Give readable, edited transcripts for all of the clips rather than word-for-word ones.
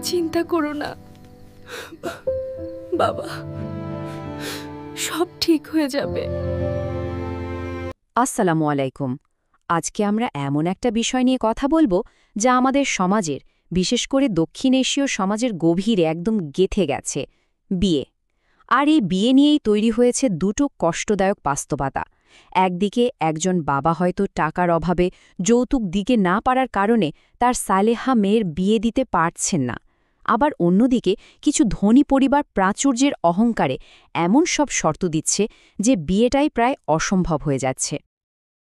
চিন্তা করো না বাবা, সব ঠিক হয়ে যাবে। আসসালামু আলাইকুম। আজকে আমরা এমন একটা বিষয় নিয়ে কথা বলবো যা আমাদের সমাজের, বিশেষ করে দক্ষিণ এশীয় সমাজের গভীরে একদম গেঁথে গেছে, বিয়ে। আর এই বিয়ে নিয়েই তৈরি হয়েছে দুটো কষ্টদায়ক বাস্তবতা। একদিকে একজন বাবা হয়তো টাকার অভাবে যৌতুক দিকে না পারার কারণে তার সালেহা মেয়ের বিয়ে দিতে পারছেন না, আবার অন্যদিকে কিছু ধনী পরিবার প্রাচুর্যের অহংকারে এমন সব শর্ত দিচ্ছে যে বিয়েটাই প্রায় অসম্ভব হয়ে যাচ্ছে।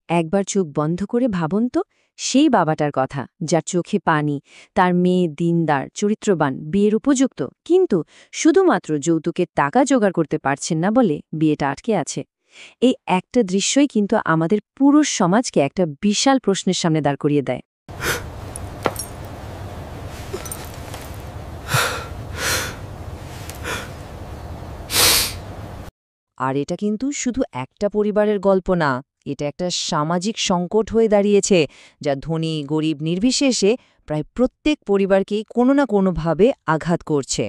একবার চোখ বন্ধ করে ভাবুন তো সেই বাবাটার কথা, যার চোখে পানি, তার মেয়ে দিনদার, চরিত্রবান, বিয়ের উপযুক্ত, কিন্তু শুধুমাত্র যৌতুকের টাকা জোগাড় করতে পারছেন না বলে বিয়েটা আটকে আছে। এই একটা দৃশ্যই কিন্তু আমাদের পুরো সমাজকে একটা বিশাল প্রশ্নের সামনে দাঁড় করিয়ে দেয়। আর এটা কিন্তু শুধু একটা পরিবারের গল্প না, এটা একটা সামাজিক সংকট হয়ে দাঁড়িয়েছে, যা ধনী গরিব নির্বিশেষে প্রায় প্রত্যেক পরিবারকেই কোনো না কোনোভাবে আঘাত করছে।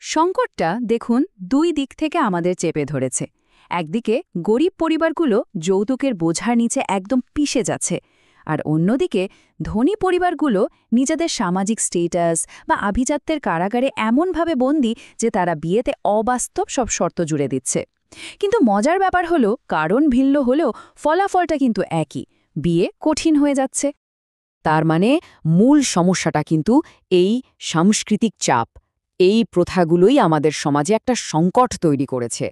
সংকটটা দেখুন দুই দিক থেকে আমাদের চেপে ধরেছে। একদিকে গরিব পরিবারগুলো যৌতুকের বোঝার নিচে একদম পিষে যাচ্ছে, আর অন্যদিকে ধনী পরিবারগুলো নিজেদের সামাজিক স্টেটাস বা আভিজাত্যের কারাগারে এমনভাবে বন্দী যে তারা বিয়েতে অবাস্তব সব শর্ত জুড়ে দিচ্ছে। কিন্তু মজার ব্যাপার হলো, কারণ ভিন্ন হলেও ফলাফলটা কিন্তু একই, বিয়ে কঠিন হয়ে যাচ্ছে। তার মানে মূল সমস্যাটা কিন্তু এই সাংস্কৃতিক চাপ, এই প্রথাগুলোই আমাদের সমাজে একটা সংকট তৈরি করেছে।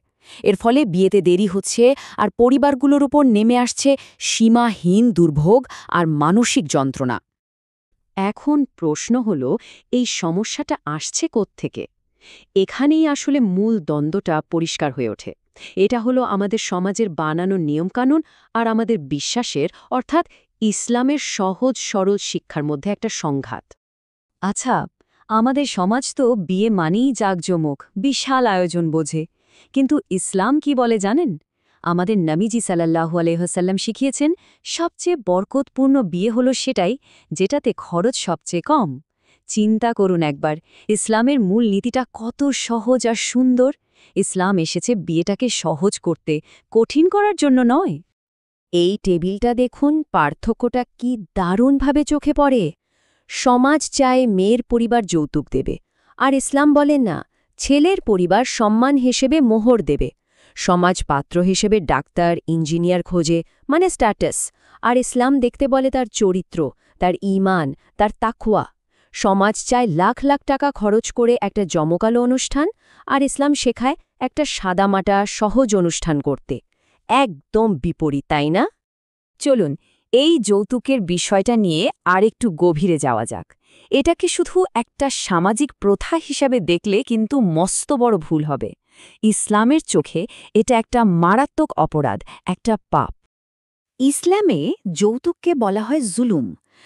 এর ফলে বিয়েতে দেরি হচ্ছে আর পরিবারগুলোর উপর নেমে আসছে সীমাহীন দুর্ভোগ আর মানসিক যন্ত্রণা। এখন প্রশ্ন হলো, এই সমস্যাটা আসছে কোত্থেকে? এখানেই আসলে মূল দ্বন্দ্বটা পরিষ্কার হয়ে ওঠে। এটা হলো আমাদের সমাজের বানানো নিয়মকানুন আর আমাদের বিশ্বাসের, অর্থাৎ ইসলামের সহজ সরল শিক্ষার মধ্যে একটা সংঘাত। আচ্ছা, আমাদের সমাজ তো বিয়ে মানেই জাঁকজমক, বিশাল আয়োজন বোঝে, কিন্তু ইসলাম কি বলে জানেন? আমাদের নবীজি সাল্লাল্লাহু আলাইহি ওয়াসাল্লাম শিখিয়েছেন, সবচেয়ে বরকতপূর্ণ বিয়ে হলো সেটাই যেটাতে খরচ সবচেয়ে কম। চিন্তা করুন একবার, ইসলামের মূল নীতিটা কত সহজ আর সুন্দর। ইসলাম এসেছে বিয়েটাকে সহজ করতে, কঠিন করার জন্য নয়। এই টেবিলটা দেখুন, পার্থক্যটা কি দারুণভাবে চোখে পড়ে। সমাজ চায় মেয়ের পরিবার যৌতুক দেবে, আর ইসলাম বলেন না, ছেলের পরিবার সম্মান হিসেবে মোহর দেবে। সমাজ পাত্র হিসেবে ডাক্তার, ইঞ্জিনিয়ার খোঁজে, মানে স্ট্যাটাস, আর ইসলাম দেখতে বলে তার চরিত্র, তার ঈমান, তার তাকওয়া। সমাজ চায় লাখ লাখ টাকা খরচ করে একটা জমকালো অনুষ্ঠান, আর ইসলাম শেখায় একটা সাদামাটা সহজ অনুষ্ঠান করতে। একদম বিপরীত, তাই না? চলুন এই যৌতুকের বিষয়টা নিয়ে আরেকটু গভীরে যাওয়া যাক। এটাকে শুধু একটা সামাজিক প্রথা হিসাবে দেখলে কিন্তু মস্ত বড় ভুল হবে। ইসলামের চোখে এটা একটা মারাত্মক অপরাধ, একটা পাপ। ইসলামে যৌতুককে বলা হয় জুলুম।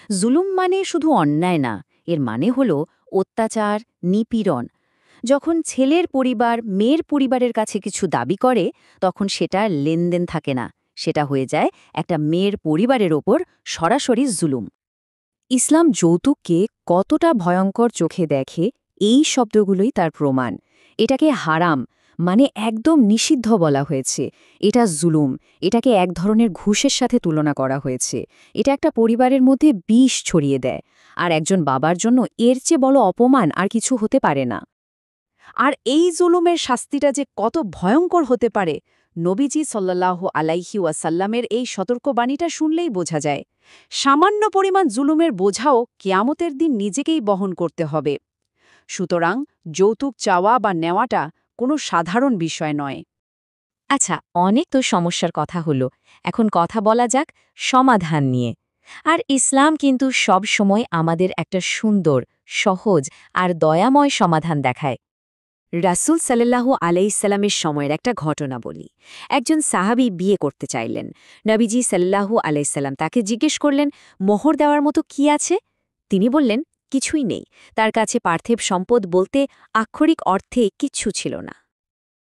জুলুম মানে শুধু অন্যায় না, এর মানে হল অত্যাচার, নিপীড়ন। যখন ছেলের পরিবার মেয়ের পরিবারের কাছে কিছু দাবি করে, তখন সেটা লেনদেন থাকে না, সেটা হয়ে যায় একটা মেয়ের পরিবারের ওপর সরাসরি জুলুম। ইসলাম যৌতুককে কতটা ভয়ঙ্কর চোখে দেখে, এই শব্দগুলোই তার প্রমাণ। এটাকে হারাম, মানে একদম নিষিদ্ধ বলা হয়েছে। এটা জুলুম, এটাকে এক ধরনের ঘুষের সাথে তুলনা করা হয়েছে। এটা একটা পরিবারের মধ্যে বিষ ছড়িয়ে দেয়, আর একজন বাবার জন্য এর চেয়ে বড় অপমান আর কিছু হতে পারে না। আর এই জুলুমের শাস্তিটা যে কত ভয়ঙ্কর হতে পারে, নবীজি সাল্লাল্লাহু আলাইহি ওয়াসাল্লামের এই সতর্কবাণীটা শুনলেই বোঝা যায়। সামান্য পরিমাণ জুলুমের বোঝাও কিয়ামতের দিন নিজেকেই বহন করতে হবে। সুতরাং যৌতুক চাওয়া বা নেওয়াটা কোনো সাধারণ বিষয় নয়। আচ্ছা, অনেক তো সমস্যার কথা হলো, এখন কথা বলা যাক সমাধান নিয়ে। আর ইসলাম কিন্তু সব সময় আমাদের একটা সুন্দর, সহজ আর দয়াময় সমাধান দেখায়। রাসূল সাল্লাল্লাহু আলাইহিসসালামের সময়ের একটা ঘটনা বলি। একজন সাহাবী বিয়ে করতে চাইলেন। নবীজি সাল্লাল্লাহু আলাইহিসসালাম তাকে জিজ্ঞেস করলেন, মোহর দেওয়ার মতো কি আছে? তিনি বললেন, কিছুই নেই। তার কাছে পার্থিব সম্পদ বলতে আক্ষরিক অর্থে কিচ্ছু ছিল না।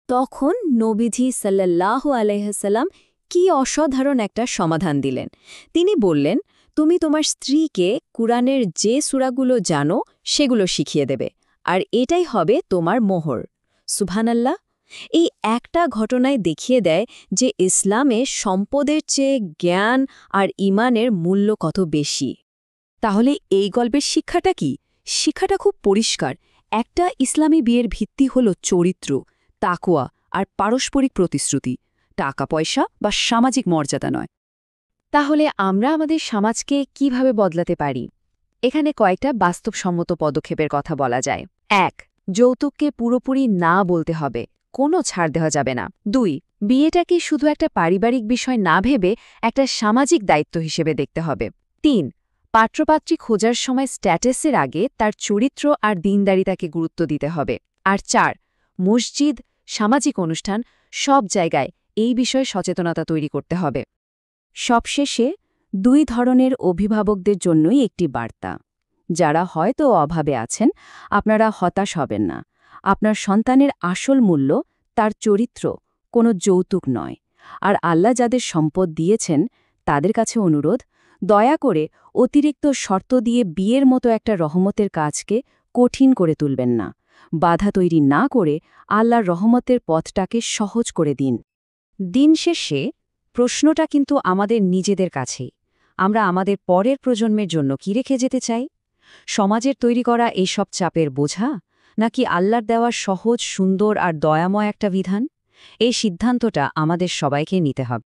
তখন নবীজি সাল্লাল্লাহু আলাইহিসসালাম কি অসাধারণ একটা সমাধান দিলেন। তিনি বললেন, তুমি তোমার স্ত্রীকে কুরআনের যে সূরাগুলো জানো সেগুলো শিখিয়ে দেবে, আর এটাই হবে তোমার মোহর। সুবহানাল্লাহ। এই একটা ঘটনায় দেখিয়ে দেয় যে ইসলামে সম্পদের চেয়ে জ্ঞান আর ঈমানের মূল্য কত বেশি। তাহলে এই গল্পের শিক্ষাটা কি? শিক্ষাটা খুব পরিষ্কার। একটা ইসলামী বিয়ের ভিত্তি হল চরিত্র, তাকওয়া আর পারস্পরিক প্রতিশ্রুতি, টাকা পয়সা বা সামাজিক মর্যাদা নয়। তাহলে আমরা আমাদের সমাজকে কিভাবে বদলাতে পারি? এখানে কয়েকটা বাস্তবসম্মত পদক্ষেপের কথা বলা যায়। ১. যৌতুককে পুরোপুরি না বলতে হবে, কোনো ছাড় দেওয়া যাবে না। ২. বিয়েটাকে শুধু একটা পারিবারিক বিষয় না ভেবে একটা সামাজিক দায়িত্ব হিসেবে দেখতে হবে। ৩. পাত্রপাত্রী খোঁজার সময় স্ট্যাটাসের আগে তার চরিত্র আর দিনদারিতাকে গুরুত্ব দিতে হবে। আর ৪. মসজিদ, সামাজিক অনুষ্ঠান সব জায়গায় এই বিষয়ে সচেতনতা তৈরি করতে হবে। সবশেষে ২ ধরনের অভিভাবকদের জন্যই একটি বার্তা। যারা হয়তো অভাবে আছেন, আপনারা হতাশ হবেন না। আপনার সন্তানের আসল মূল্য তার চরিত্র, কোনো যৌতুক নয়। আর আল্লাহ যাদের সম্পদ দিয়েছেন তাদের কাছে অনুরোধ, দয়া করে অতিরিক্ত শর্ত দিয়ে বিয়ের মতো একটা রহমতের কাজকে কঠিন করে তুলবেন না। বাধা তৈরি না করে আল্লাহর রহমতের পথটাকে সহজ করে দিন। দিন শেষে প্রশ্নটা কিন্তু আমাদের নিজেদের কাছেই। আমরা আমাদের পরের প্রজন্মের জন্য কি রেখে যেতে চাই? সমাজের তৈরি করা এইসব চাপের বোঝা, নাকি আল্লাহর দেওয়া সহজ, সুন্দর আর দয়াময় একটা বিধান? এই সিদ্ধান্তটা আমাদের সবাইকে নিতে হবে।